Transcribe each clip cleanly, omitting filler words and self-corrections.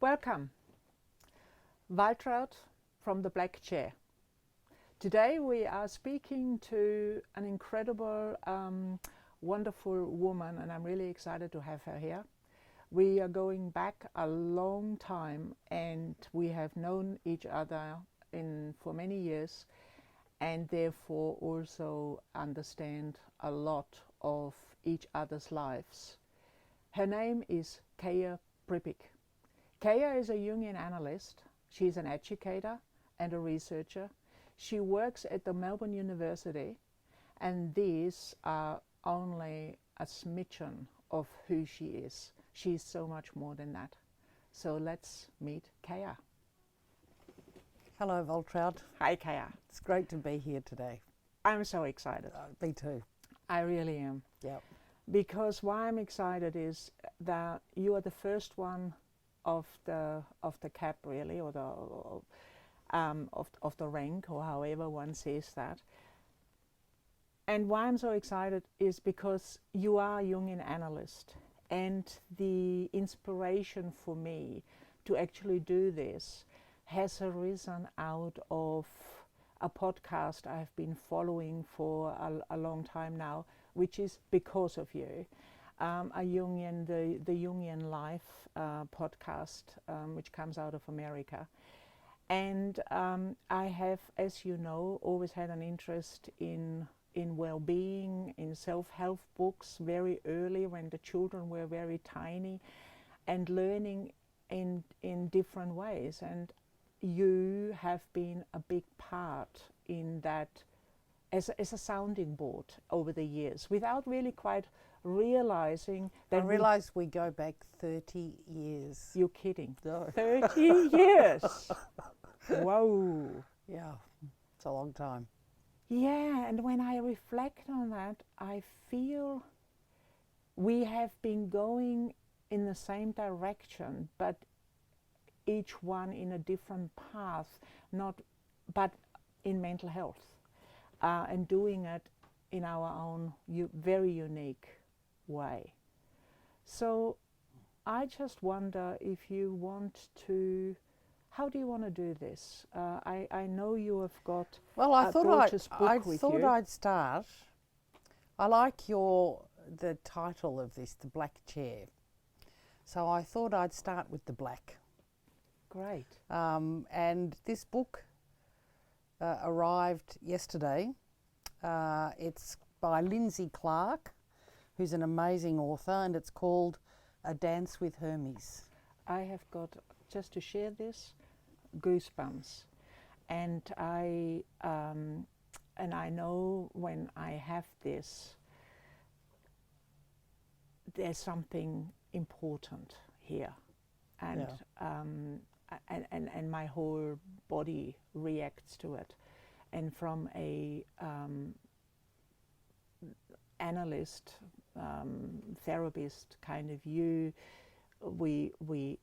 Welcome, Waltraud from the Black Chair. Today we are speaking to an incredible, wonderful woman, and I'm really excited to have her here. We are going back a long time, and we have known each other for many years, and therefore also understand a lot of each other's lives. Her name is Kaja Prpic. Kaja is a Jungian analyst. She's an educator and a researcher. She works at the Melbourne University, and these are only a smidgen of who she is. She's so much more than that. So let's meet Kaja. Hello, Waltraud. Hi, Kaja. It's great to be here today. I'm so excited. Me too. I really am. Yep. Because why I'm excited is that you are the first one of the cap, really, or of the rank, or however one says that. And why I'm so excited is because you are a Jungian analyst, and the inspiration for me to actually do this has arisen out of a podcast I've been following for a long time now, which is because of you. The Jungian Life podcast, which comes out of America. And I have, as you know, always had an interest in well-being, in self-help books very early when the children were very tiny, and learning in different ways. And you have been a big part in that as a sounding board over the years, without really quite realizing that. I realize we go back 30 years. You're kidding. No. 30 years. Whoa. Yeah, it's a long time. Yeah, and when I reflect on that, I feel we have been going in the same direction, but each one in a different path, but in mental health, and doing it in our own very unique way. So I just wonder if you want to, how do you want to do this? I know you have got a gorgeous book with you. I thought I'd start. I like the title of this, The Black Chair. So I thought I'd start with the black. Great. And this book arrived yesterday. It's by Lindsay Clark, who's an amazing author, and it's called A Dance with Hermes. I have got, just to share this, goosebumps. And I know when I have this, there's something important here. And and my whole body reacts to it. And from a analyst, therapist kind of view, we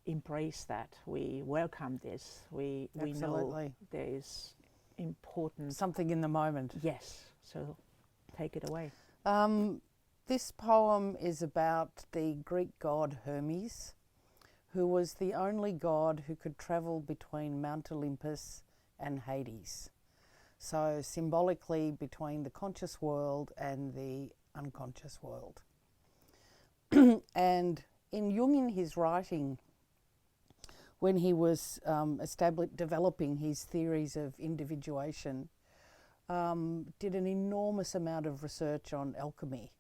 embrace that. We welcome this. We know there is important something in the moment. Yes. So take it away. This poem is about the Greek god Hermes, who was the only god who could travel between Mount Olympus and Hades. So symbolically between the conscious world and the unconscious world. And in his writing, when he was developing his theories of individuation, did an enormous amount of research on alchemy,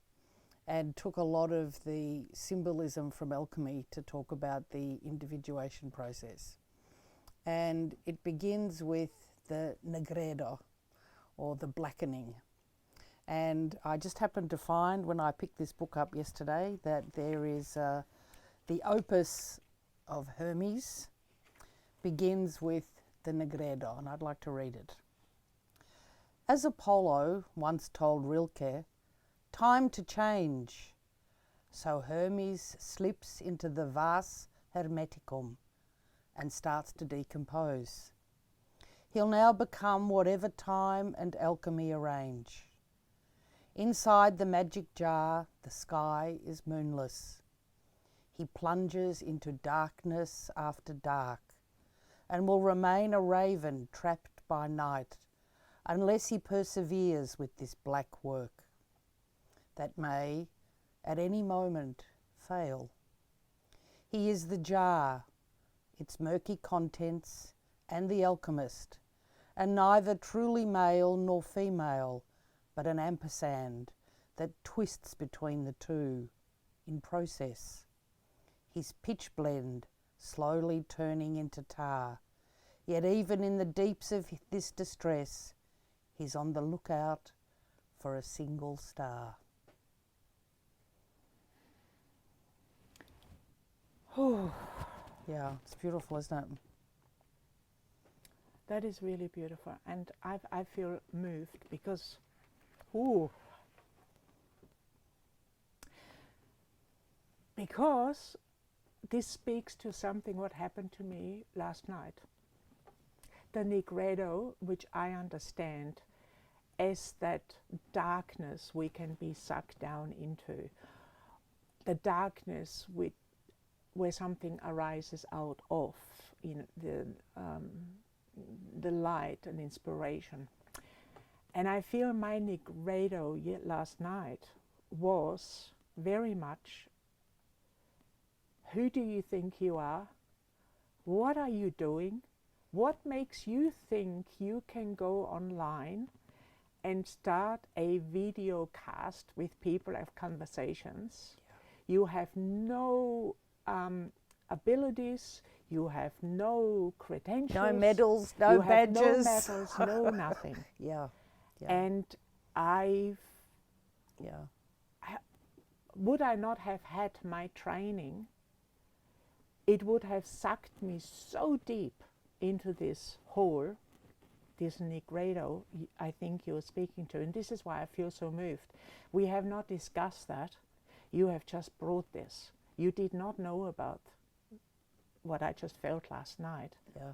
and took a lot of the symbolism from alchemy to talk about the individuation process. And it begins with the negredo, or the blackening. And I just happened to find, when I picked this book up yesterday, that there is the opus of Hermes begins with the negredo, and I'd like to read it. As Apollo once told Rilke, time to change. So Hermes slips into the vas hermeticum and starts to decompose. He'll now become whatever time and alchemy arrange. Inside the magic jar, the sky is moonless. He plunges into darkness after dark and will remain a raven trapped by night unless he perseveres with this black work that may, at any moment, fail. He is the jar, its murky contents, and the alchemist, and neither truly male nor female, but an ampersand that twists between the two in process. His pitch blende slowly turning into tar, yet even in the deeps of this distress, he's on the lookout for a single star. Yeah, it's beautiful, isn't it? That is really beautiful, and I feel moved because, because this speaks to something what happened to me last night. The nigredo, which I understand as that darkness we can be sucked down into, the darkness where something arises out of, in the light and inspiration. And I feel my nigredo last night was very much, who do you think you are? What are you doing? What makes you think you can go online and start a video cast with people, have conversations? Yeah. You have no abilities, you have no credentials, no medals, no badges, no medals, no nothing. Yeah. And would I not have had my training, it would have sucked me so deep into this hole, this nigredo I think you're speaking to. And this is why I feel so moved. We have not discussed that. You have just brought this. You did not know about what I just felt last night. Yeah.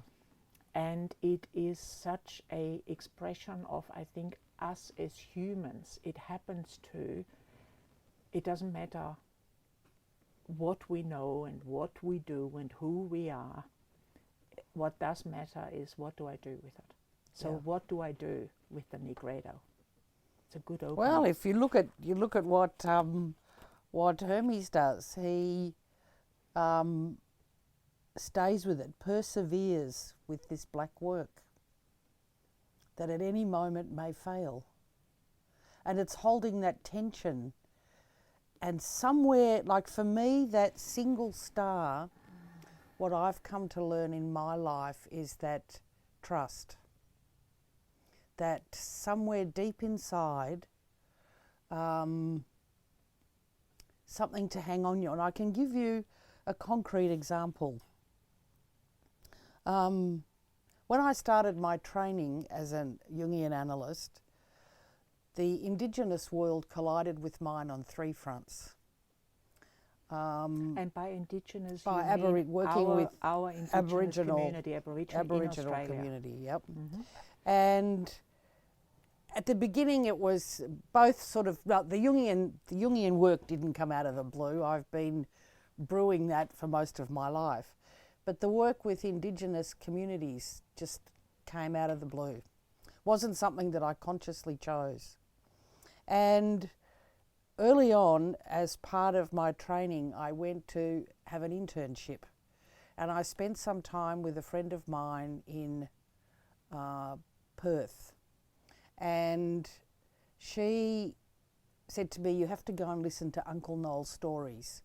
And it is such a expression of, I think, us as humans. It happens to, it doesn't matter what we know and what we do and who we are. What does matter is, what do I do with it? So what do I do with the nigredo? It's a good opening. Well, if you look at what Hermes does, he stays with it, perseveres with this black work that at any moment may fail. And it's holding that tension. And somewhere, like for me, that single star, what I've come to learn in my life is that trust. That somewhere deep inside, something to hang on you. And I can give you a concrete example. When I started my training as a Jungian analyst, the Indigenous world collided with mine on three fronts. And by Indigenous, by you mean working with our Indigenous Aboriginal community, Aboriginal in community, yep. Mm-hmm. And at the beginning, it was both sort of, well, the Jungian work didn't come out of the blue. I've been brewing that for most of my life. But the work with Indigenous communities just came out of the blue. Wasn't something that I consciously chose. And early on, as part of my training, I went to have an internship. And I spent some time with a friend of mine in Perth. And she said to me, you have to go and listen to Uncle Noel's stories.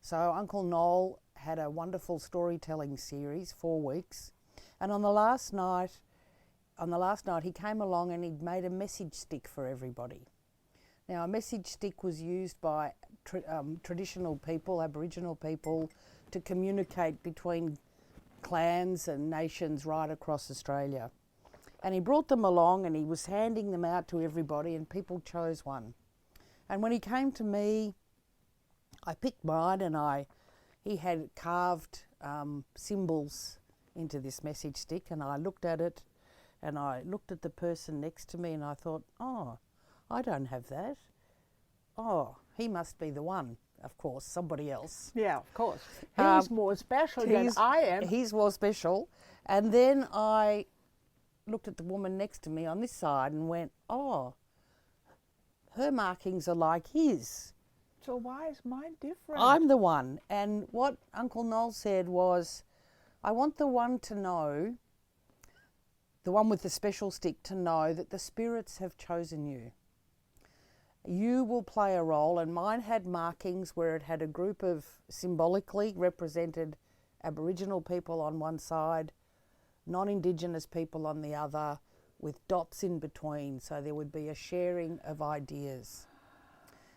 So Uncle Noel had a wonderful storytelling series, 4 weeks. And on the last night he came along and he'd made a message stick for everybody. Now, a message stick was used by traditional people, Aboriginal people, to communicate between clans and nations right across Australia. And he brought them along and he was handing them out to everybody and people chose one. And when he came to me, I picked mine and he had carved symbols into this message stick, and I looked at it And I looked at the person next to me and I thought, oh, I don't have that. Oh, he must be the one. Of course, somebody else. Yeah, of course. He's more special than I am. He's more special. And then I looked at the woman next to me on this side and went, oh, her markings are like his. So why is mine different? I'm the one. And what Uncle Noel said was, I want the one to know, the one with the special stick to know that the spirits have chosen you. You will play a role, and mine had markings where it had a group of symbolically represented Aboriginal people on one side, non-Indigenous people on the other, with dots in between, so there would be a sharing of ideas.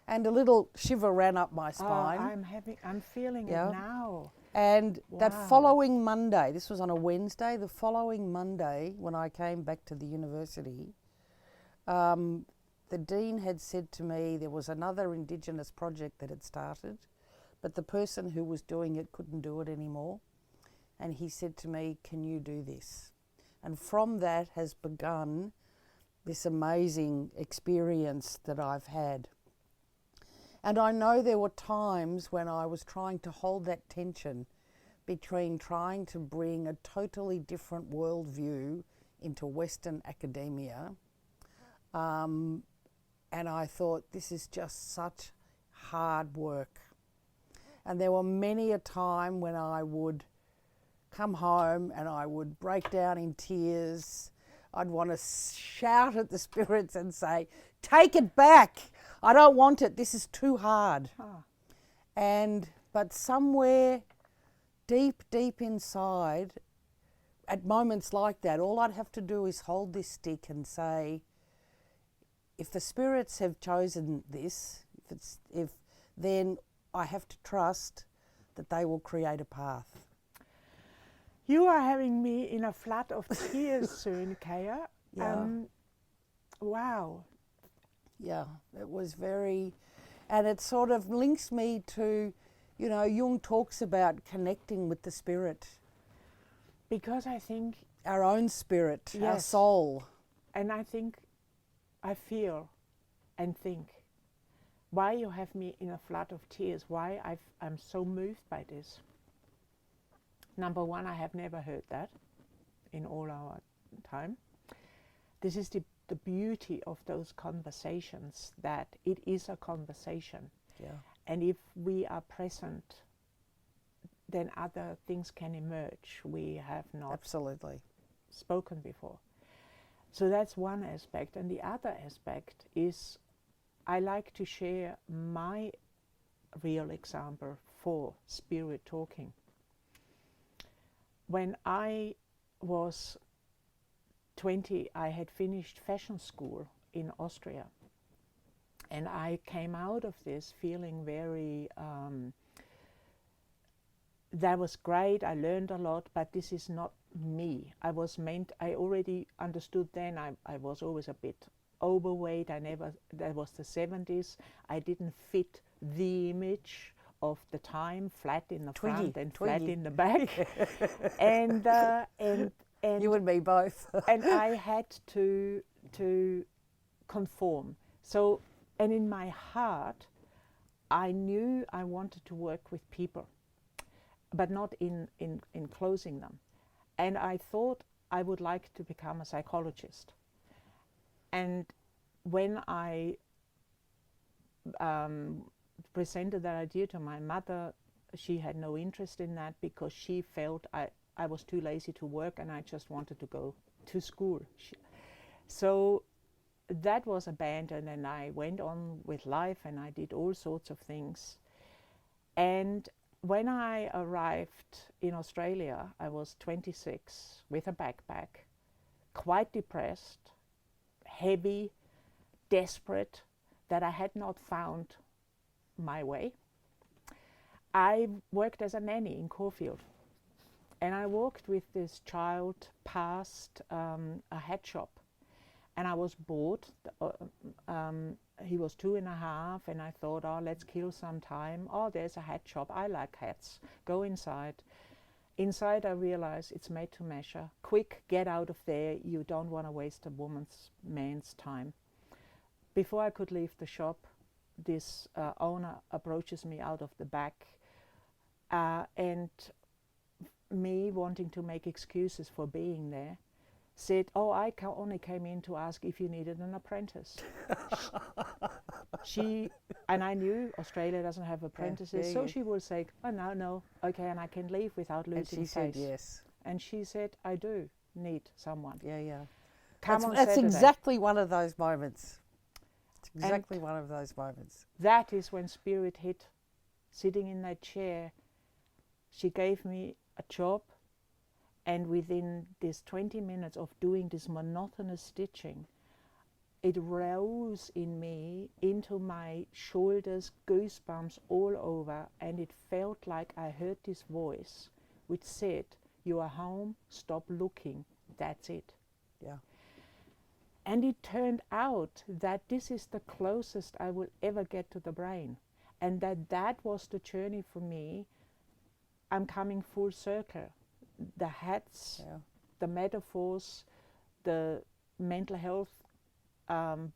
And a little shiver ran up my spine. I'm feeling it now. And that following Monday, this was on a Wednesday, the following Monday when I came back to the university, the Dean had said to me there was another Indigenous project that had started, but the person who was doing it couldn't do it anymore. And he said to me, can you do this? And from that has begun this amazing experience that I've had. And I know there were times when I was trying to hold that tension between trying to bring a totally different worldview into Western academia. And I thought, this is just such hard work. And there were many a time when I would come home and I would break down in tears. I'd want to shout at the spirits and say, take it back. I don't want it. This is too hard. But somewhere deep, deep inside, at moments like that, all I'd have to do is hold this stick and say, if the spirits have chosen this, then I have to trust that they will create a path. You are having me in a flood of tears soon, Kaja. Yeah. Wow. Yeah, it was very, and it sort of links me to, you know, Jung talks about connecting with the spirit. Because I think Our own spirit, yes, our soul. And I think I feel and think why you have me in a flood of tears, why I'm so moved by this. Number one, I have never heard that in all our time. This is the beauty of those conversations, that it is a conversation. Yeah. And if we are present, then other things can emerge we have not Absolutely. spoken before. So that's one aspect. And the other aspect is I like to share my real example for spirit talking. When I was 20, I had finished fashion school in Austria. And I came out of this feeling very, that was great, I learned a lot, but this is not me. I already understood then I was always a bit overweight. That was the 70s. I didn't fit the image of the time, flat in the front and flat in the back. and you and me both. and I had to conform. So, and in my heart, I knew I wanted to work with people, but not in closing them. And I thought I would like to become a psychologist. And when I presented that idea to my mother, she had no interest in that because she felt I was too lazy to work and I just wanted to go to school. So that was abandoned, and I went on with life and I did all sorts of things. And when I arrived in Australia, I was 26 with a backpack, quite depressed, heavy, desperate, that I had not found my way. I worked as a nanny in Caulfield, and I walked with this child past a hat shop, and I was bored. He was 2.5, and I thought, oh, let's kill some time. Oh, there's a hat shop. I like hats. Go inside. Inside I realize it's made to measure. Quick, get out of there. You don't want to waste a man's time. Before I could leave the shop, this owner approaches me out of the back, and me wanting to make excuses for being there, said, "Oh, I only came in to ask if you needed an apprentice." She, and I knew Australia doesn't have apprentices, so she would say, "Oh, no, okay, and I can leave without losing face." And she said yes. And she said, "I do need someone." Yeah. Come on That's Saturday. exactly one of those moments. It's exactly one of those moments. That is when spirit hit. Sitting in that chair, she gave me a job, and within this 20 minutes of doing this monotonous stitching, it rose in me into my shoulders, goosebumps all over, and it felt like I heard this voice which said, "You are home, stop looking, that's it." Yeah. And it turned out that this is the closest I will ever get to the brain, and that was the journey for me. I'm coming full circle. The hats, the metaphors, the mental health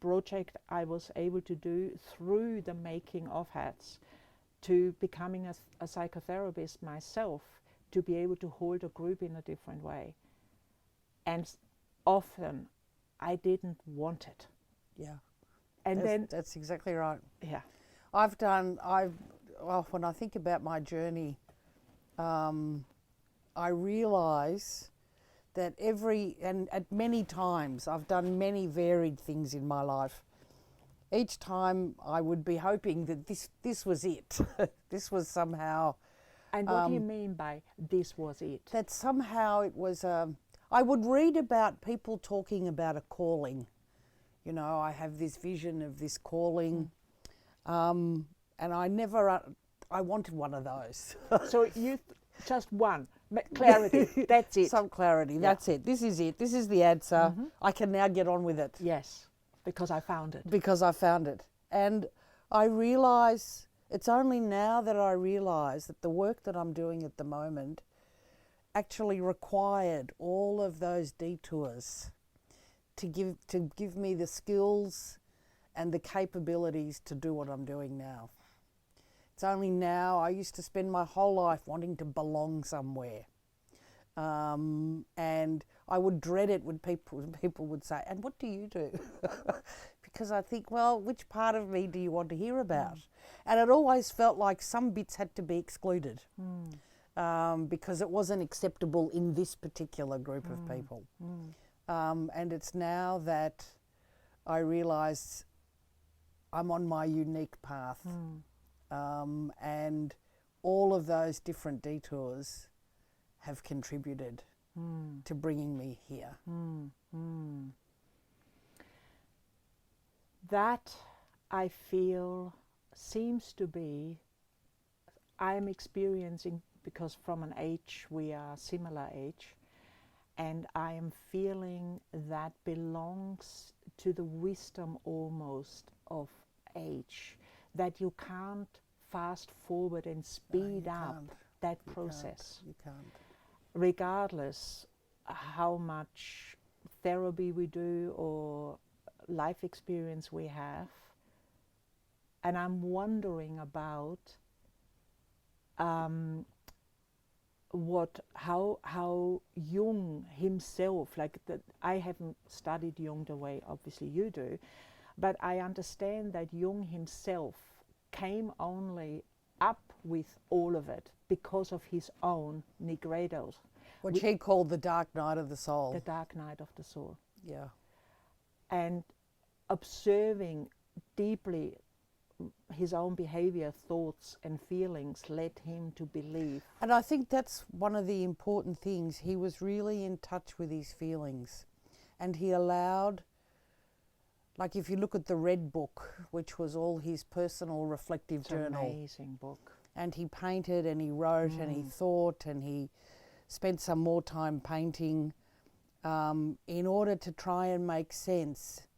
project I was able to do through the making of hats, to becoming a psychotherapist myself, to be able to hold a group in a different way. And often I didn't want it. Yeah. And that's exactly right. Yeah. When I think about my journey, I realise that at many times I've done many varied things in my life. Each time I would be hoping that this was it. This was somehow. And what do you mean by this was it? That somehow it was. I would read about people talking about a calling. You know, I have this vision of this calling, and I wanted one of those. So you just one. Clarity, that's it. Some clarity, that's it. This is it. This is the answer. I can now get on with it. Yes, because I found it. Because I found it. And I realise, it's only now that I realise that the work that I'm doing at the moment actually required all of those detours to give me the skills and the capabilities to do what I'm doing now. It's only now. I used to spend my whole life wanting to belong somewhere. And I would dread it when people would say, "And what do you do?" Because I think, well, which part of me do you want to hear about? And it always felt like some bits had to be excluded because it wasn't acceptable in this particular group of people. And it's now that I realise I'm on my unique path. And all of those different detours have contributed to bringing me here. That, I feel, seems to be, I am experiencing, because from an age, we are similar age, and I am feeling that belongs to the wisdom almost of age, that you can't fast forward and speed up that process. You can't. Regardless how much therapy we do or life experience we have. And I'm wondering about how Jung himself, I haven't studied Jung the way obviously you do, but I understand that Jung himself came only up with all of it because of his own negredos. Which he called the dark night of the soul. The dark night of the soul. Yeah. And observing deeply his own behavior, thoughts and feelings led him to believe. And I think that's one of the important things. He was really in touch with his feelings. And he allowed, like if you look at the Red Book, which was all his personal reflective journal. Amazing book. And he painted and he wrote and he thought and he spent some more time painting in order to try and make sense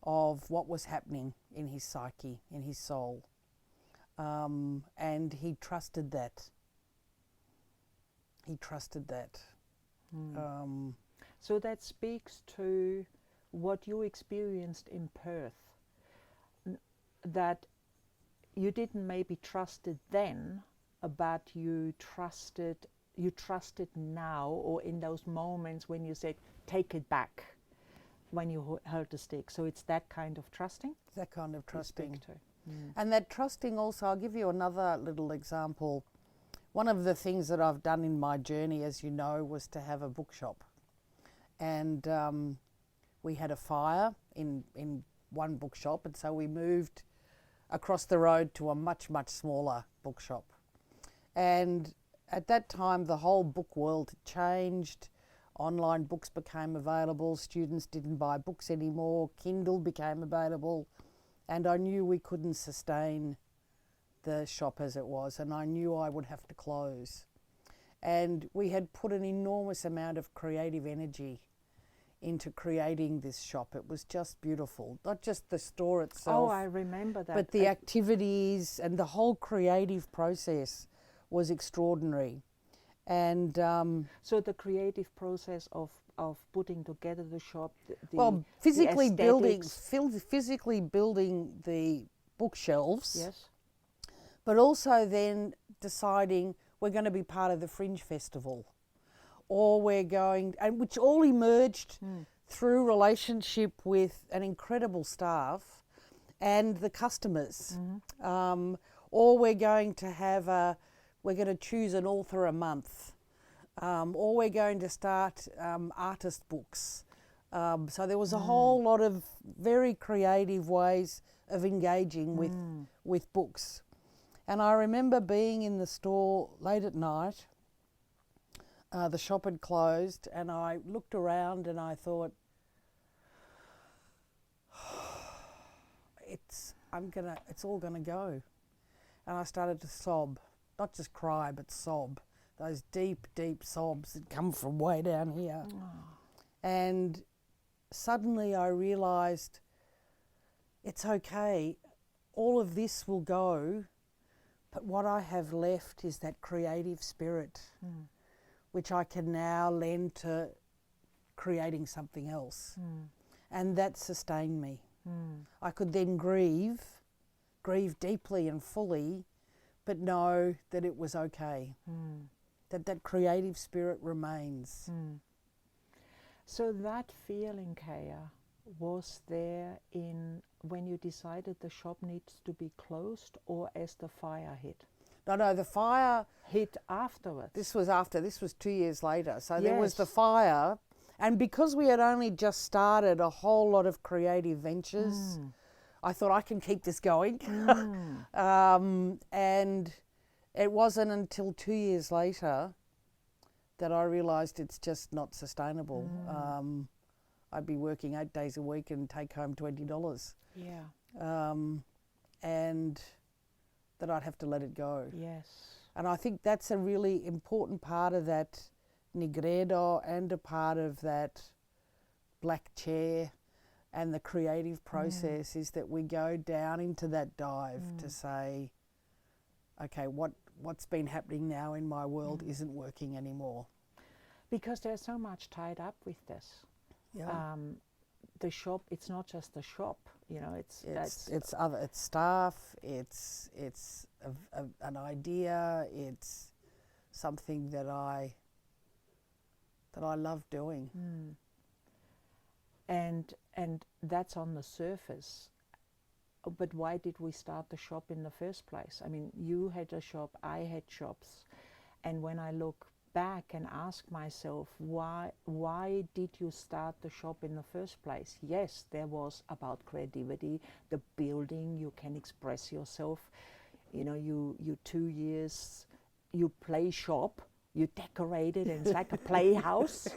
of what was happening in his psyche, in his soul. And he trusted that. he trusted that. So that speaks to what you experienced in Perth, that you didn't maybe trust it then, but you trusted now, or in those moments when you said, take it back, when you held the stick. So it's that kind of trusting? That kind of trusting. Mm. And that trusting also, I'll give you another little example. One of the things that I've done in my journey, as you know, was to have a bookshop. And we had a fire in one bookshop, and so we moved across the road to a much, much smaller bookshop. And at that time, the whole book world had changed. Online books became available. Students didn't buy books anymore. Kindle became available. And I knew we couldn't sustain the shop as it was, and I knew I would have to close. And we had put an enormous amount of creative energy into creating this shop. It was just beautiful. Not just the store itself. Oh, I remember that. But the activities and the whole creative process was extraordinary. And so the creative process of putting together the shop, physically the building the bookshelves. Yes. But also then deciding we're going to be part of the Fringe Festival, or we're going, and which all emerged through relationship with an incredible staff and the customers. Or we're going to we're going to choose an author a month, or we're going to start artist books. So there was a whole lot of very creative ways of engaging with books. And I remember being in the store late at night. The shop had closed, and I looked around and I thought, it's all gonna go. And I started to sob, not just cry, but sob. Those deep, deep sobs that come from way down here. And suddenly I realised, it's okay, all of this will go, but what I have left is that creative spirit, which I can now lend to creating something else. And that sustained me. I could then grieve deeply and fully, but know that it was okay, that creative spirit remains. So that feeling, Kaja, was there when you decided the shop needs to be closed, or as the fire hit? No, the fire hit afterwards. This was 2 years later. So there was the fire, and because we had only just started a whole lot of creative ventures, I thought I can keep this going. And it wasn't until 2 years later that I realised it's just not sustainable. I'd be working 8 days a week and take home $20. Yeah. And that I'd have to let it go. Yes. And I think that's a really important part of that Nigredo, and a part of that black chair and the creative process is that we go down into that dive to say, okay, what's been happening now in my world isn't working anymore. Because there's so much tied up with this. Yeah. The shop, it's not just the shop, it's staff, it's an idea, it's something that I love doing. And that's on the surface. But why did we start the shop in the first place? I mean, you had a shop, I had shops, and when I look back and ask myself, why did you start the shop in the first place? Yes, there was about creativity, the building, you can express yourself. You 2 years, you play shop, you decorate it, and it's like a playhouse.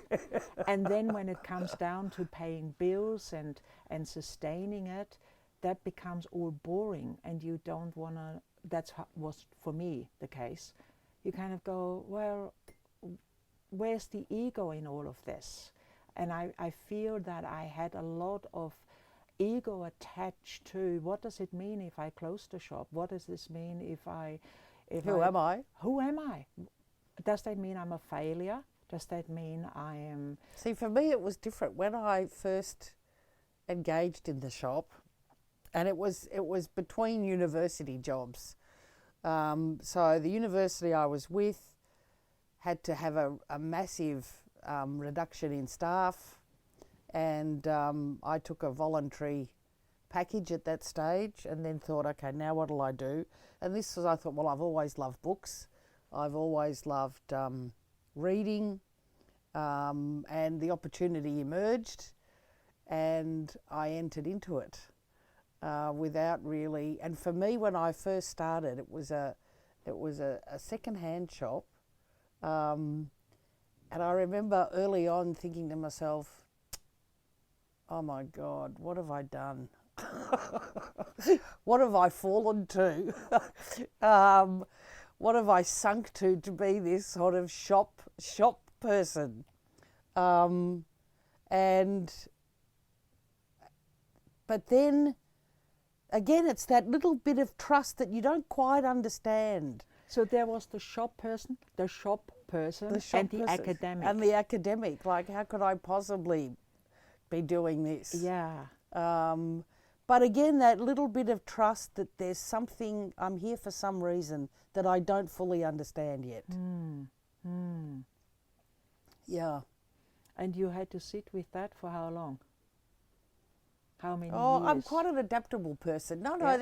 And then when it comes down to paying bills and sustaining it, that becomes all boring, and you don't want to, was for me the case. You kind of go, well, where's the ego in all of this? And I feel that I had a lot of ego attached to, what does it mean if I close the shop? What does this mean if Who am I? Who am I? does that mean I'm a failure? Does that mean I am... See, for me it was different. When I first engaged in the shop, and it was between university jobs. So the university I was with had to have a massive reduction in staff, and I took a voluntary package at that stage, and then thought, okay, now what'll I do? And this was, I thought, well, I've always loved books. I've always loved reading, and the opportunity emerged, and I entered into it without really. And for me, when I first started, it was a second-hand shop, and I remember early on thinking to myself, "Oh my God, what have I done? What have I fallen to? What have I sunk to be this sort of shop person?" But then again, it's that little bit of trust that you don't quite understand. So there was the shop person, and the academic. And the academic. Like, how could I possibly be doing this? Yeah. But again, that little bit of trust that there's something, I'm here for some reason that I don't fully understand yet. Yeah. And you had to sit with that for how long? How many years? I'm quite an adaptable person. No, Yeah.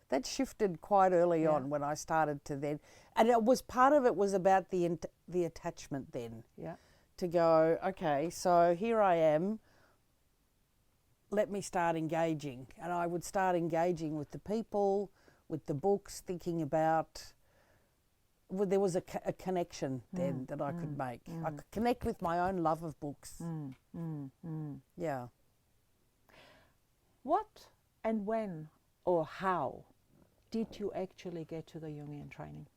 that shifted quite early on when I started to then, and it was part of it was about the attachment then. Yeah. To go, okay, so here I am. Let me start engaging, and I would start engaging with the people, with the books, thinking about. Well, there was a connection then that I could make. I could connect with my own love of books. Yeah. What and when or how did you actually get to the Jungian training?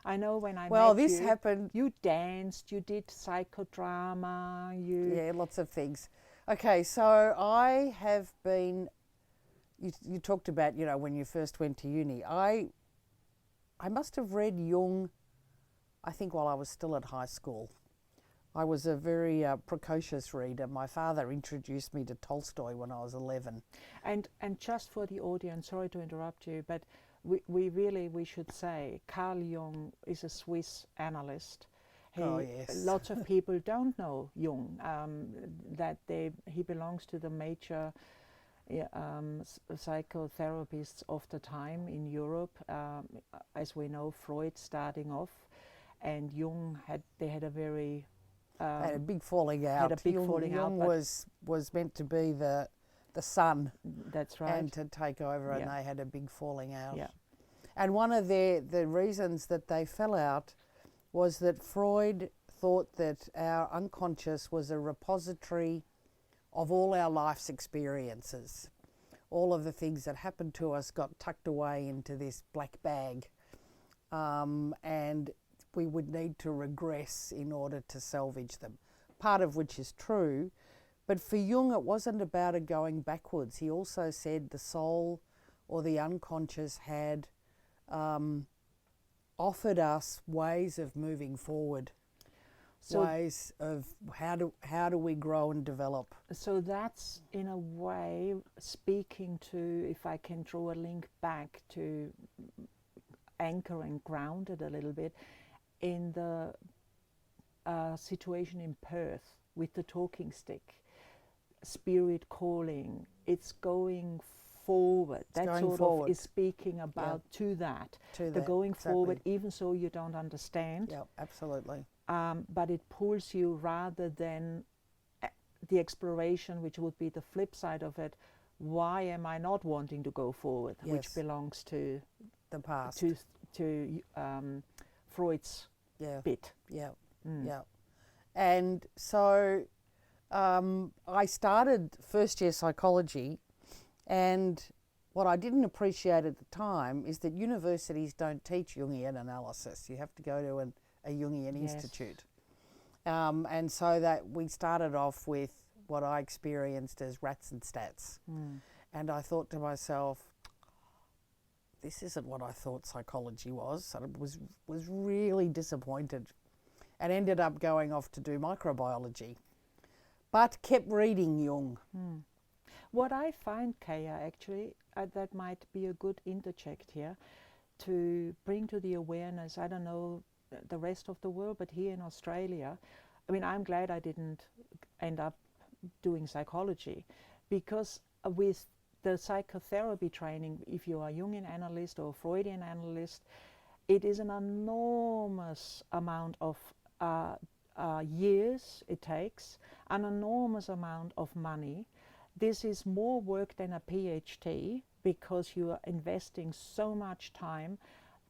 I know when I met this you, happened. You danced, you did psychodrama, Yeah, lots of things. Okay, so I have been. You talked about, when you first went to uni. I must have read Jung, I think, while I was still at high school. I was a very precocious reader. My father introduced me to Tolstoy when I was 11. And just for the audience, sorry to interrupt you, but we should say Carl Jung is a Swiss analyst. Yes. Lots of people don't know Jung, that he belongs to the major psychotherapists of the time in Europe. As we know, Freud starting off, and Jung had a very had a big falling out. Had a big falling out. Jung was meant to be the son. That's right. And to take over, and they had a big falling out. Yeah. And one of the reasons that they fell out was that Freud thought that our unconscious was a repository of all our life's experiences. All of the things that happened to us got tucked away into this black bag, and we would need to regress in order to salvage them, part of which is true. But for Jung, it wasn't about a going backwards. He also said the soul or the unconscious had offered us ways of moving forward, ways of how do we grow and develop. So that's, in a way, speaking to, if I can draw a link back to anchor and ground it a little bit, in the situation in Perth with the talking stick, spirit calling, it's going forward. That sort of is speaking about to that. The going forward, even so you don't understand. Yeah, absolutely. But it pulls you rather than the exploration, which would be the flip side of it. Why am I not wanting to go forward? Yes. Which belongs to the past. To Freud's bit. Yeah, yeah. And so I started first year psychology, and what I didn't appreciate at the time is that universities don't teach Jungian analysis. You have to go to a Jungian institute. And so that we started off with what I experienced as rats and stats. And I thought to myself, this isn't what I thought psychology was. And I was really disappointed and ended up going off to do microbiology, but kept reading Jung. What I find, Kaja, actually, that might be a good interject here to bring to the awareness, I don't know the rest of the world, but here in Australia, I mean, I'm glad I didn't end up doing psychology, because with the psychotherapy training, if you are a Jungian analyst or Freudian analyst, it is an enormous amount of years it takes, an enormous amount of money. This is more work than a PhD, because you are investing so much time,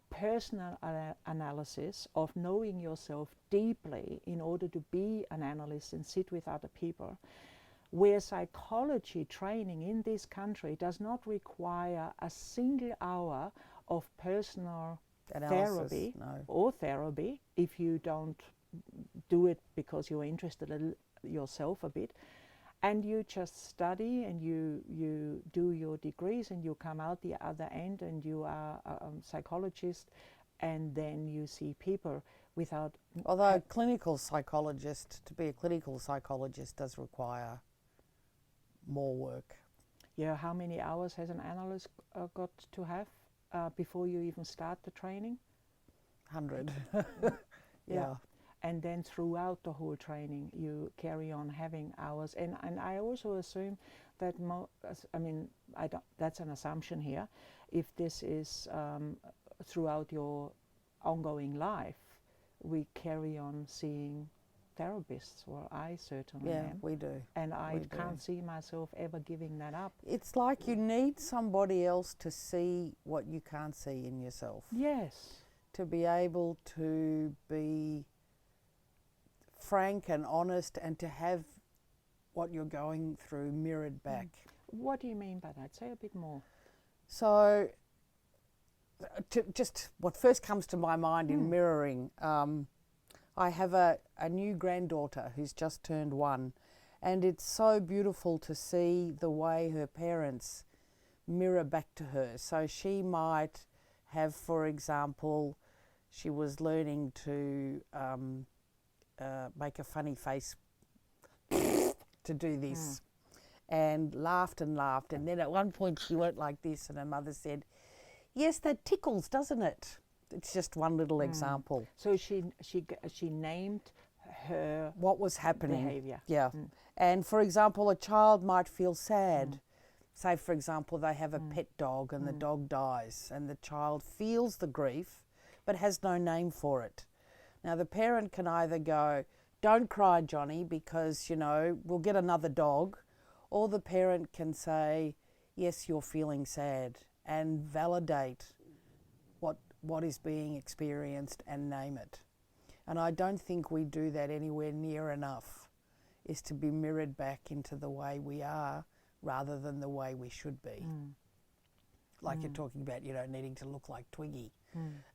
personal analysis of knowing yourself deeply in order to be an analyst and sit with other people. Where psychology training in this country does not require a single hour of personal Analysis, therapy, if you don't do it because you're interested in yourself a bit, and you just study and you do your degrees and you come out the other end and you are a psychologist, and then you see people without... Although to be a clinical psychologist does require more work. Yeah, how many hours has an analyst got to have before you even start the training? 100. Yeah. And then throughout the whole training, you carry on having hours. And I also assume that, that's an assumption here. If this is throughout your ongoing life, we carry on seeing therapists, or I certainly am. Yeah, we do. And I can't see myself ever giving that up. It's like you need somebody else to see what you can't see in yourself. Yes. To be able to be frank and honest, and to have what you're going through mirrored back. What do you mean by that? Say a bit more. So, just what first comes to my mind in mirroring, I have a new granddaughter who's just turned 1, and it's so beautiful to see the way her parents mirror back to her. So she might have, for example, she was learning to make a funny face to do this, and laughed, and then at one point she went like this, and her mother said, "Yes, that tickles, doesn't it?" It's just one little example. So she named her what was happening. behavior. Yeah. And for example, a child might feel sad. Say, for example, they have a pet dog and the dog dies, and the child feels the grief but has no name for it. Now, the parent can either go, "Don't cry, Johnny, because, we'll get another dog," or the parent can say, "Yes, you're feeling sad," and validate what is being experienced and name it. And I don't think we do that anywhere near enough, is to be mirrored back into the way we are rather than the way we should be. Like you're talking about, needing to look like Twiggy.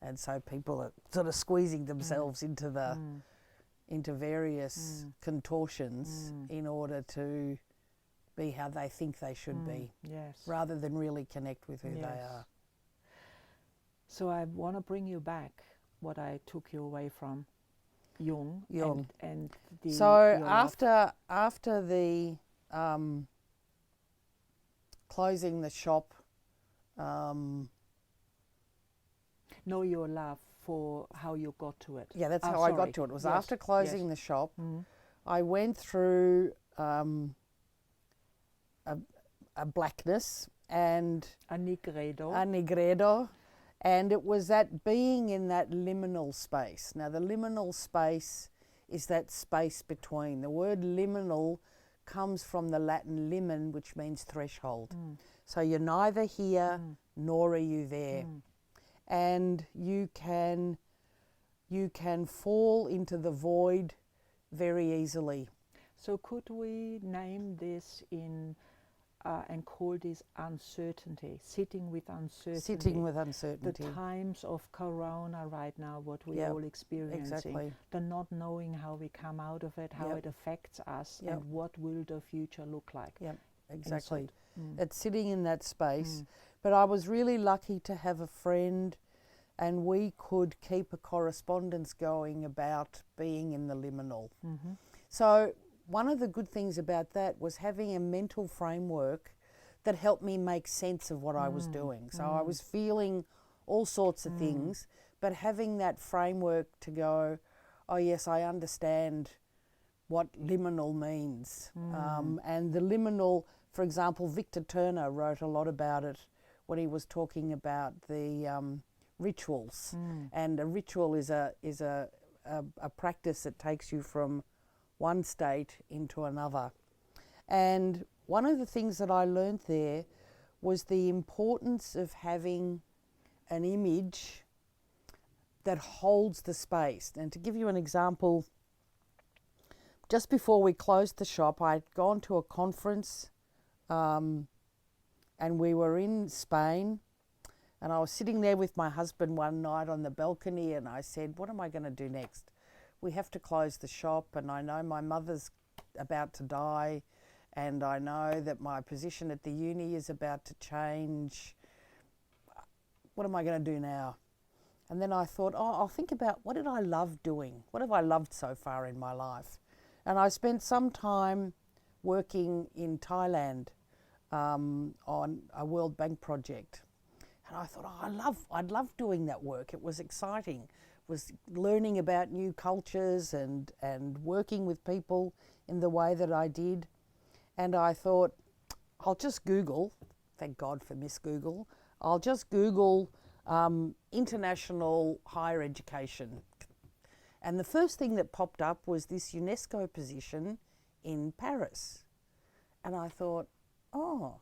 And so people are sort of squeezing themselves into various contortions in order to be how they think they should be, rather than really connect with who they are. So I want to bring you back what I took you away from Jung. And the... So after the closing the shop... know your love for how you got to it. Yeah, that's how I got to it. It was after closing the shop. I went through a blackness and a nigredo, and it was that being in that liminal space. Now, the liminal space is that space between. The word liminal comes from the Latin limen, which means threshold. So you're neither here nor are you there. And you can fall into the void very easily. So could we name this and call this uncertainty, sitting with uncertainty? Sitting with uncertainty. The times of Corona right now, what we're all experiencing. Exactly. The not knowing how we come out of it, how it affects us, and what will the future look like. Yep, exactly. It's sitting in that space, But I was really lucky to have a friend, and we could keep a correspondence going about being in the liminal. Mm-hmm. So one of the good things about that was having a mental framework that helped me make sense of what I was doing. So I was feeling all sorts of things, but having that framework to go, oh yes, I understand what liminal means. And the liminal, for example, Victor Turner wrote a lot about it when he was talking about the rituals. And a ritual is a practice that takes you from one state into another. And one of the things that I learned there was the importance of having an image that holds the space. And to give you an example, just before we closed the shop, I'd gone to a conference and we were in Spain, and I was sitting there with my husband one night on the balcony, and I said, what am I going to do next? We have to close the shop, and I know my mother's about to die, and I know that my position at the uni is about to change. What am I going to do now? And then I thought, I'll think about, what did I love doing? What have I loved so far in my life? And I spent some time working in Thailand on a World Bank project. And I thought, I'd love doing that work. It was exciting. It was learning about new cultures and working with people in the way that I did. And I thought, I'll just Google, thank God for Miss Google, I'll just Google international higher education. And the first thing that popped up was this UNESCO position in Paris. And I thought, oh,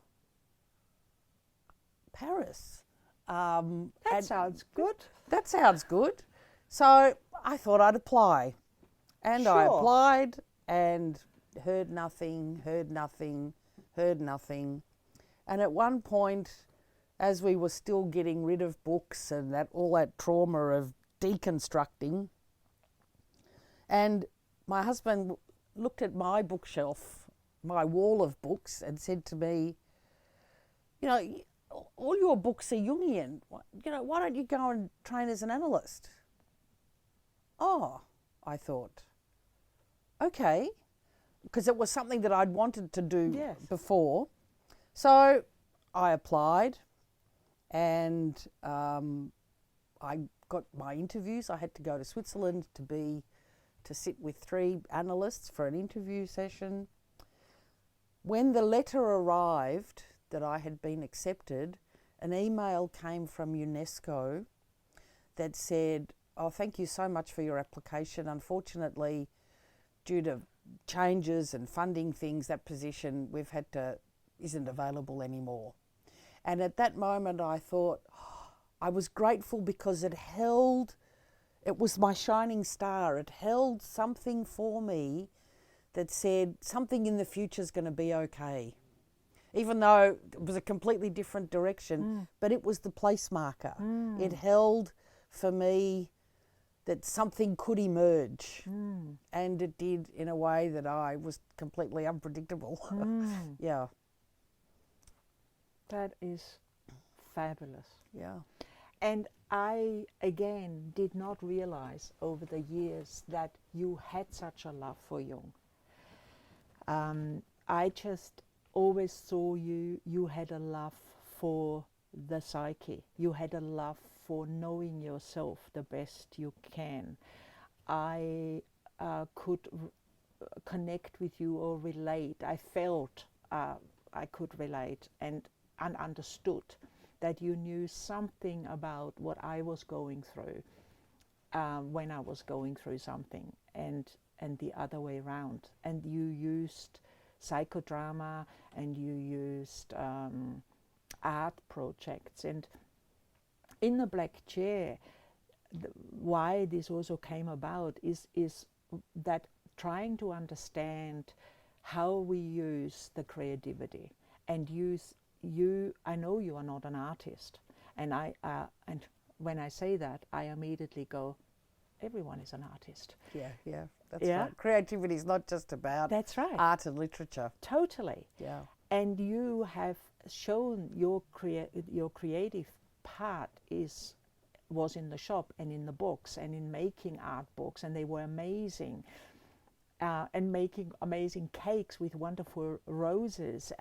Paris. That sounds good. That sounds good. So I thought I'd apply. And I Sure. applied and heard nothing. And at one point, as we were still getting rid of books and all that trauma of deconstructing, and my husband looked at my bookshelf, my wall of books, and said to me, you know, all your books are Jungian. You know, why don't you go and train as an analyst? Oh, I thought, okay, because it was something that I'd wanted to do Yes. before. So I applied, and I got my interviews. I had to go to Switzerland to sit with 3 analysts for an interview session. When the letter arrived that I had been accepted, an email came from UNESCO that said, oh, thank you so much for your application. Unfortunately, due to changes and funding things, that position isn't available anymore. And at that moment I thought, I was grateful because it was my shining star. It held something for me that said something in the future is going to be okay. Even though it was a completely different direction, but it was the place marker. It held for me that something could emerge. And it did in a way that I was completely unpredictable. Yeah. That is fabulous. Yeah. And I, again, did not realize over the years that you had such a love for Jung. I just always saw you had a love for the psyche. You had a love for knowing yourself the best you can. I could connect with you or relate. I felt I could relate and understood that you knew something about what I was going through when I was going through something, and the other way around. And you used psychodrama, and you used art projects. And in the black chair, why this also came about is that trying to understand how we use the creativity and use I know you are not an artist, and and when I say that, I immediately go, everyone is an artist. Yeah, that's right. Creativity is not just about That's right. art and literature. Totally. Yeah. And you have shown your creative part was in the shop and in the books and in making art books, and they were amazing. And making amazing cakes with wonderful roses.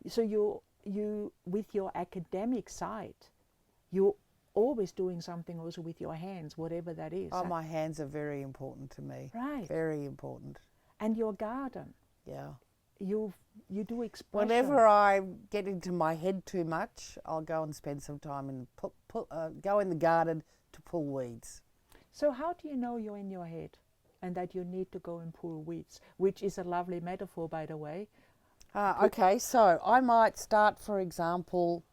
So you with your academic side, you're always doing something also with your hands, whatever that is. Oh, my hands are very important to me. Right. Very important. And your garden. Yeah. You do expression. Whenever I get into my head too much, I'll go and spend some time and go in the garden to pull weeds. So how do you know you're in your head and that you need to go and pull weeds, which is a lovely metaphor, by the way? Okay, so I might start, for example,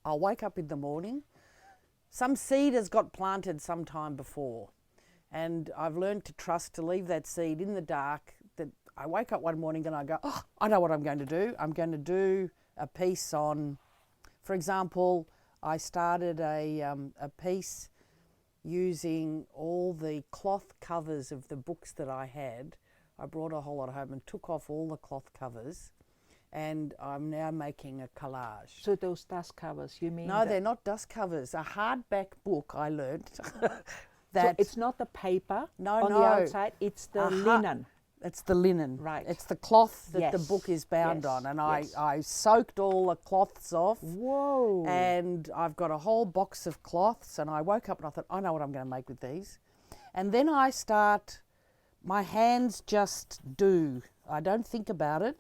I'll wake up in the morning. Some seed has got planted some time before, and I've learned to trust to leave that seed in the dark. That I wake up one morning and I go, oh, I know what I'm going to do. I'm going to do a piece on, for example, I started a piece using all the cloth covers of the books that I had. I brought a whole lot home and took off all the cloth covers, and I'm now making a collage. So those dust covers, you mean? No, they're not dust covers. A hardback book, I learnt. That so it's not the paper no, on the outside, it's the linen. It's the linen. Right. It's the cloth that Yes. the book is bound Yes. on. And Yes. I soaked all the cloths off. Whoa. And I've got a whole box of cloths, and I woke up and I thought, I know what I'm going to make with these. And then I start, my hands just do. I don't think about it.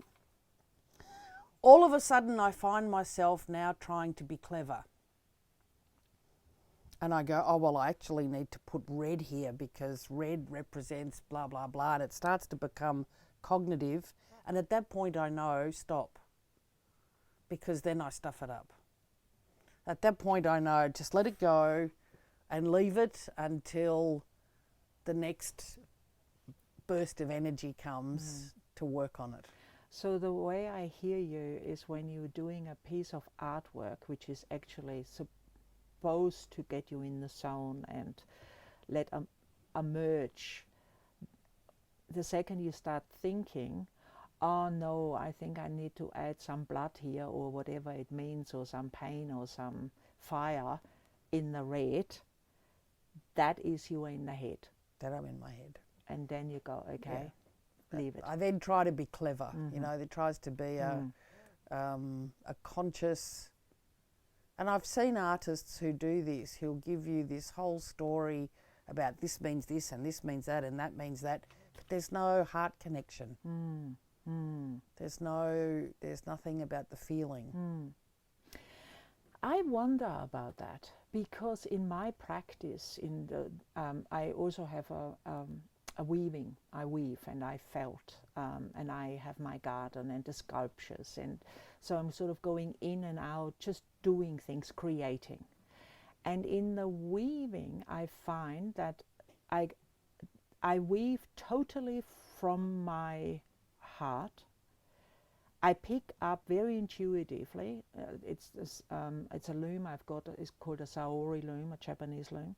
All of a sudden I find myself now trying to be clever. And I go, oh, well, I actually need to put red here because red represents blah, blah, blah. And it starts to become cognitive. And at that point I know, stop. Because then I stuff it up. At that point I know, just let it go and leave it until the next burst of energy comes to work on it. So the way I hear you is when you're doing a piece of artwork, which is actually supposed to get you in the zone and let emerge, the second you start thinking, oh no, I think I need to add some blood here or whatever it means, or some pain or some fire in the red, that is you in the head. That I'm in my head. And then you go, okay, leave it. I then try to be clever. You know, there tries to be a conscious. And I've seen artists who do this, who'll give you this whole story about this means this and this means that and that means that, but there's no heart connection. There's nothing about the feeling. I wonder about that because in my practice, I also have a weaving. I weave and I felt, and I have my garden and the sculptures, and so I'm sort of going in and out, just doing things, creating. And in the weaving, I find that I weave totally from my heart. I pick up very intuitively. It's a loom I've got. It's called a Saori loom, a Japanese loom.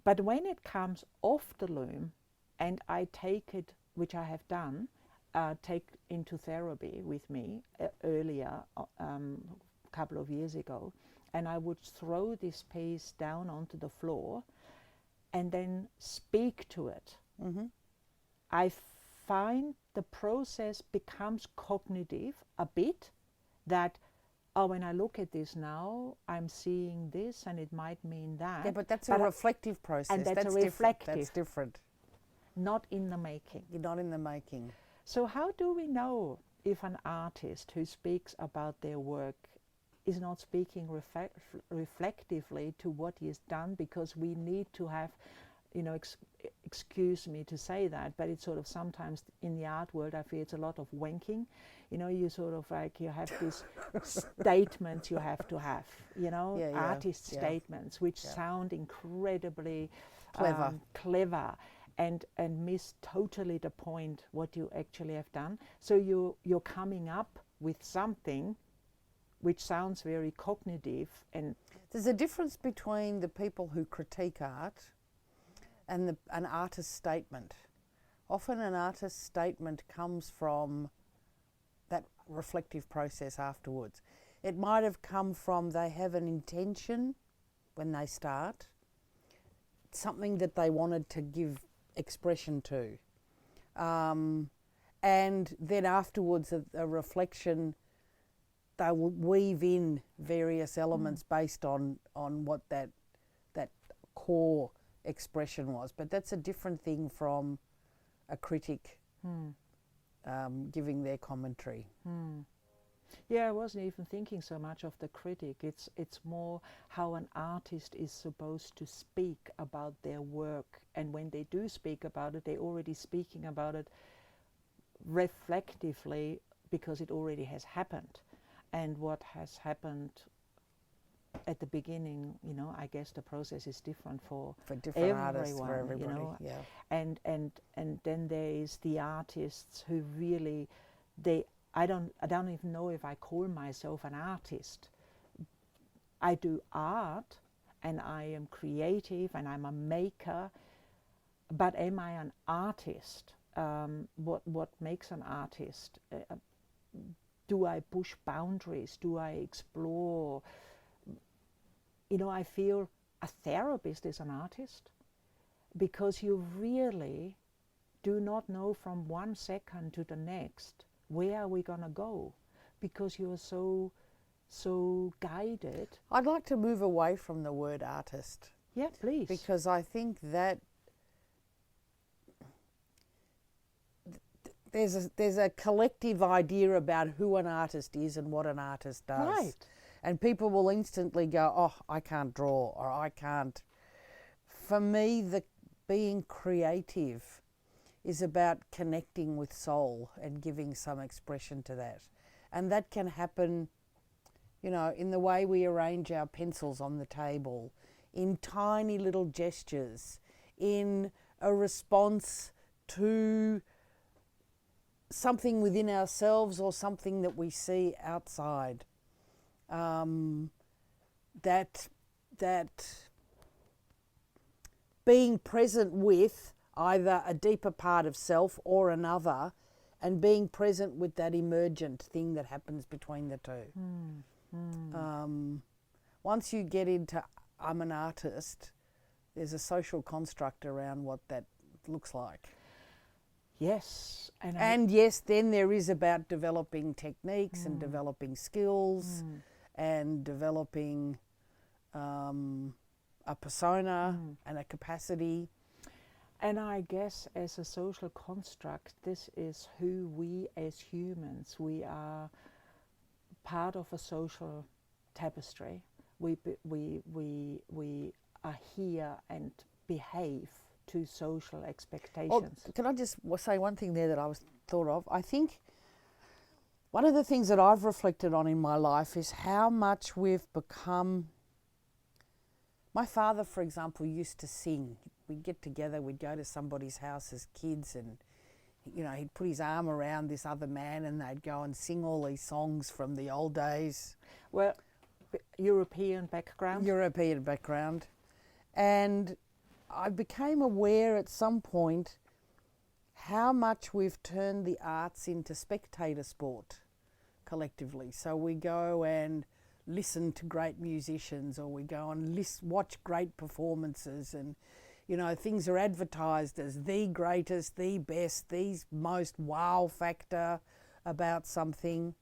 But when it comes off the loom, and I take it, which I have done, take into therapy with me earlier, a couple of years ago, and I would throw this piece down onto the floor, and then speak to it. I find the process becomes cognitive a bit, that, oh, when I look at this now, I'm seeing this and it might mean that. Yeah, but that's a reflective process. And that's a different. reflective. That's different. Not in the making. You're not in the making. So how do we know if an artist who speaks about their work is not speaking reflectively to what he has done? Because we need to have, excuse me to say that, but it's sort of sometimes in the art world, I feel it's a lot of wanking. You sort of like, you have these statements you have to have, artist statements, which sound incredibly clever and miss totally the point what you actually have done. So you're coming up with something which sounds very cognitive. And there's a difference between the people who critique art and an artist's statement. Often an artist's statement comes from reflective process afterwards. It might have come from they have an intention when they start, something that they wanted to give expression to. And then afterwards, a reflection, they will weave in various elements based on what that core expression was. But that's a different thing from a critic giving their commentary. Yeah, I wasn't even thinking so much of the critic. It's more how an artist is supposed to speak about their work. And when they do speak about it, they're already speaking about it reflectively because it already has happened. And what has happened at the beginning, you know, I guess the process is different for different artists, for everybody. You know? Yeah. And then there is the artists who really, I don't even know if I call myself an artist. I do art and I am creative and I'm a maker, but am I an artist? What makes an artist? Do I push boundaries? Do I explore? You know, I feel a therapist is an artist because you really do not know from 1 second to the next where are we going to go, because you're so guided. I'd like to move away from the word artist. Yeah, please. Because I think that there's a collective idea about who an artist is and what an artist does. Right. And people will instantly go, oh, I can't draw, or I can't. For me, being creative is about connecting with soul and giving some expression to that. And that can happen, you know, in the way we arrange our pencils on the table, in tiny little gestures, in a response to something within ourselves or something that we see outside. That being present with either a deeper part of self or another, and being present with that emergent thing that happens between the two. Once you get into I'm an artist, there's a social construct around what that looks like. Yes. And yes, then there is about developing techniques and developing skills and developing a persona and a capacity. And I guess as a social construct, this is who we as humans, we are part of a social tapestry. We are here and behave to social expectations. Oh, can I just say one thing there that I was thought of? I think one of the things that I've reflected on in my life is how much we've become. My father, for example, used to sing. We'd get together, we'd go to somebody's house as kids, and you know, he'd put his arm around this other man and they'd go and sing all these songs from the old days. Well, European background. European background. And I became aware at some point how much we've turned the arts into spectator sport collectively. So we go and listen to great musicians, or we go and watch great performances, and you know, things are advertised as the greatest, the best, the most wow factor about something.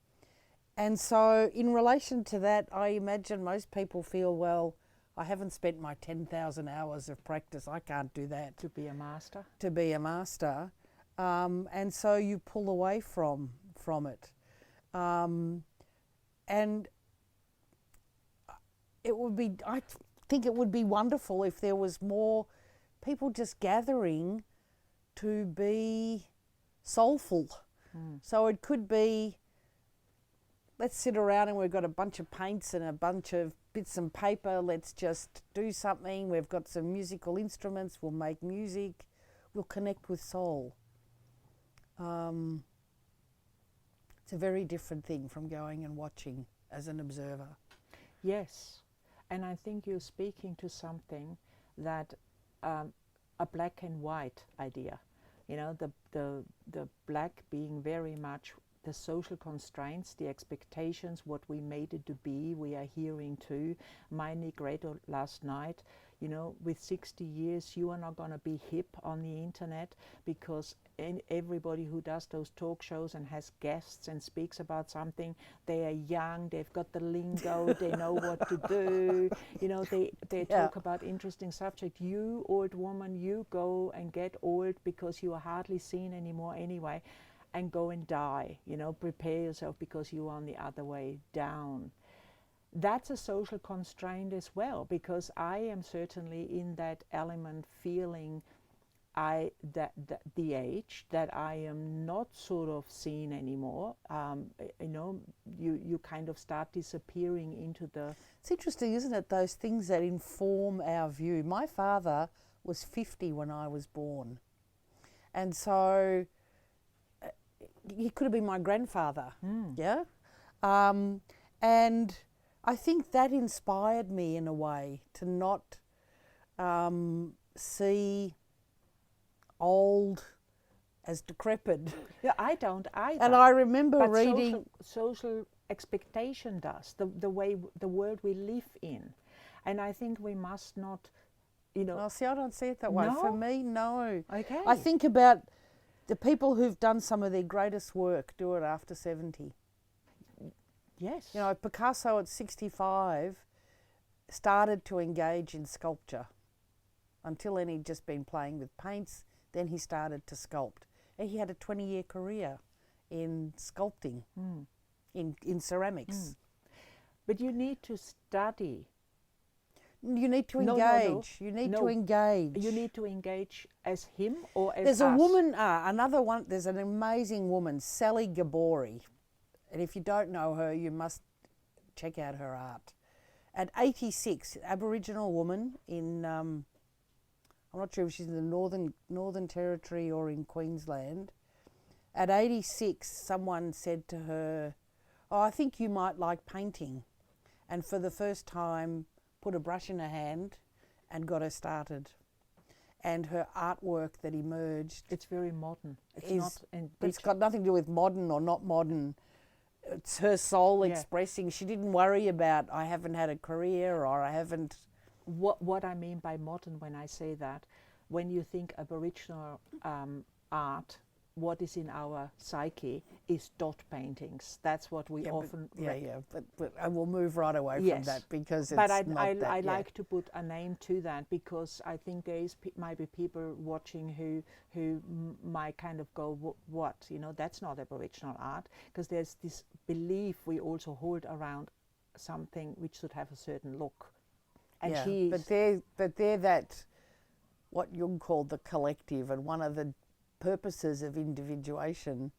And so in relation to that, I imagine most people feel, well, I haven't spent my 10,000 hours of practice. I can't do that. To be a master. To be a master. And so you pull away from it. And it would be, I think it would be wonderful if there was more people just gathering to be soulful. So it could be, let's sit around and we've got a bunch of paints and a bunch of bits and paper. Let's just do something. We've got some musical instruments. We'll make music. We'll connect with soul. It's a very different thing from going and watching as an observer. Yes, and I think you're speaking to something that a black and white idea. You know, the black being very much the social constraints, the expectations, what we made it to be, we are hearing too. My Negredo last night, you know, with 60 years, you are not going to be hip on the internet, because everybody who does those talk shows and has guests and speaks about something, they are young, they've got the lingo, they know what to do, you know, they talk about interesting subject. You, old woman, you go and get old because you are hardly seen anymore anyway, and go and die, you know, prepare yourself because you are on the other way down. That's a social constraint as well, because I am certainly in that element, feeling that the age that I am not sort of seen anymore. You know, you kind of start disappearing into the... It's interesting, isn't it, those things that inform our view. My father was 50 when I was born, and so he could have been my grandfather. Yeah, and I think that inspired me in a way to not see old as decrepit. Yeah, I don't either. And I remember but reading... social expectation does, the way, the world we live in. And I think we must not, you know... Oh, see, I don't see it that way. No? For me, no. Okay. I think about the people who've done some of their greatest work do it after 70. Yes. You know, Picasso at 65 started to engage in sculpture. Until then, he'd just been playing with paints. Then he started to sculpt. And he had a 20-year career in sculpting, in ceramics. But you need to study. You need to No, engage. no. You need to engage. You need to engage as him or as There's us. a woman, another one, there's an amazing woman, Sally Gabori. And if you don't know her, you must check out her art. At 86, Aboriginal woman in, I'm not sure if she's in the Northern Territory or in Queensland. At 86, someone said to her, "Oh, I think you might like painting." And for the first time, put a brush in her hand and got her started. And her artwork that emerged... It's very modern. It's got nothing to do with modern or not modern. It's her soul expressing. She didn't worry about, I haven't had a career, or I haven't... What I mean by modern when I say that, when you think Aboriginal art, what is in our psyche is dot paintings. That's what we often... But I will move right away from that, because it's but not that. I like to put a name to that, because I think there might be people watching who might kind of go, what, you know, that's not Aboriginal art, because there's this belief we also hold around something which should have a certain look. And but they're that, what Jung called the collective, and one of the purposes of individuation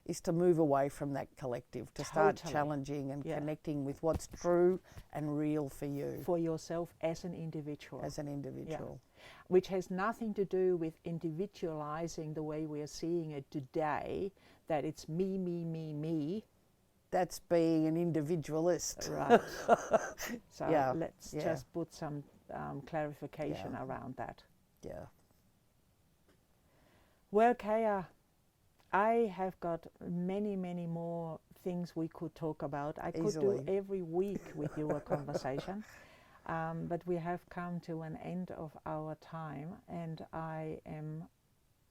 is to move away from that collective, to start challenging and connecting with what's true and real for you. For yourself as an individual. As an individual. Yeah. Which has nothing to do with individualizing the way we are seeing it today, that it's me, me, me, me. That's being an individualist. Right. So let's just put some clarification around that. Yeah. Well, Kaja, I have got many, many more things we could talk about. I could do every week with you a conversation, but we have come to an end of our time, and I am...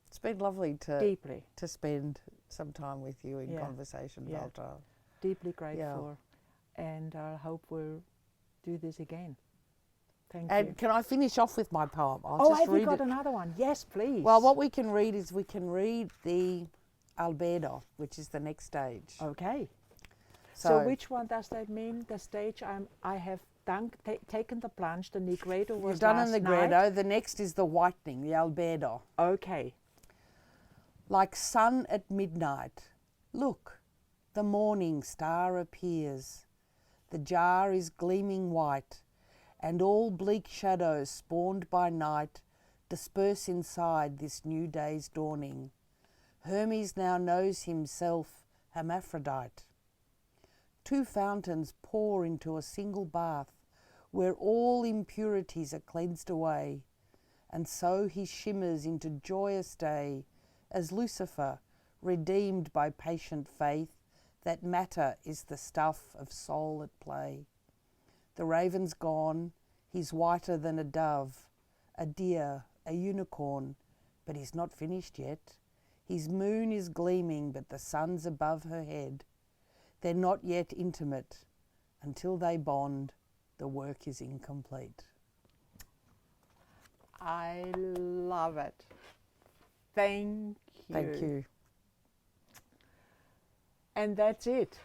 It's been lovely to spend some time with you in conversation, Walter. Deeply grateful, and I hope we'll do this again. Thank you. And can I finish off with my poem? Have you got another one? Yes, please. Well, what we can read is the albedo, which is the next stage. Okay. So which one does that mean? The stage I have taken the plunge, the Negredo was done last in the Negredo. The next is the whitening, the albedo. Okay. Like sun at midnight, look, the morning star appears. The jar is gleaming white, and all bleak shadows spawned by night disperse inside this new day's dawning. Hermes now knows himself hermaphrodite. Two fountains pour into a single bath, where all impurities are cleansed away, and so he shimmers into joyous day, as Lucifer, redeemed by patient faith, that matter is the stuff of soul at play. The raven's gone, he's whiter than a dove, a deer, a unicorn, but he's not finished yet. His moon is gleaming, but the sun's above her head. They're not yet intimate. Until they bond, the work is incomplete. I love it. Thank you. Thank you. And that's it.